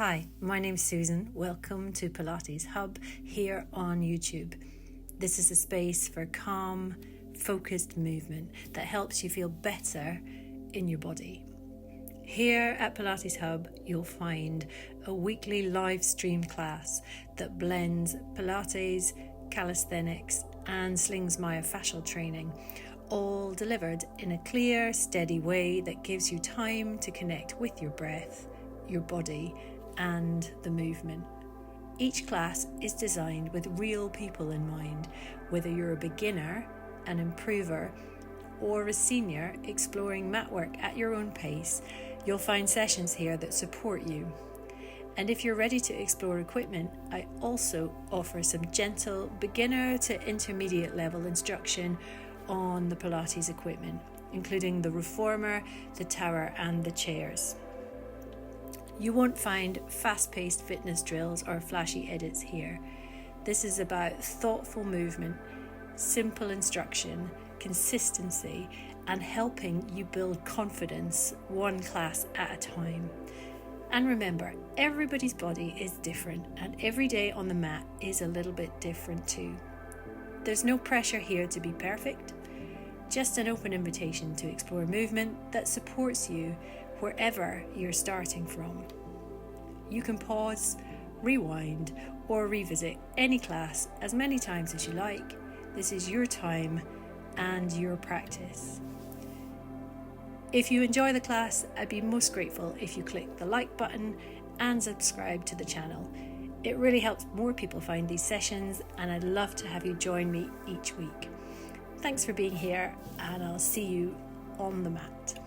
Hi, my name's Susan. Welcome to Pilates Hub here on YouTube. This is a space for calm, focused movement that helps you feel better in your body. Here at Pilates Hub, you'll find a weekly live stream class that blends Pilates, Calisthenics and Slings Myofascial training, all delivered in a clear, steady way that gives you time to connect with your breath, your body and the movement. Each class is designed with real people in mind, whether you're a beginner, an improver or a senior exploring Matwork at your own pace. You'll find sessions here that support you. And if you're ready to explore equipment, I also offer some gentle beginner to intermediate level instruction on the Pilates equipment, including the reformer, the tower and the chairs. You won't find fast-paced fitness drills or flashy edits here. This is about thoughtful movement, simple instruction, consistency, and helping you build confidence one class at a time. And remember, everybody's body is different and every day on the mat is a little bit different too. There's no pressure here to be perfect, just an open invitation to explore movement that supports you wherever you're starting from. You can pause, rewind, or revisit any class as many times as you like. This is your time and your practice. If you enjoy the class, I'd be most grateful if you click the like button and subscribe to the channel. It really helps more people find these sessions, and I'd love to have you join me each week. Thanks for being here, and I'll see you on the mat.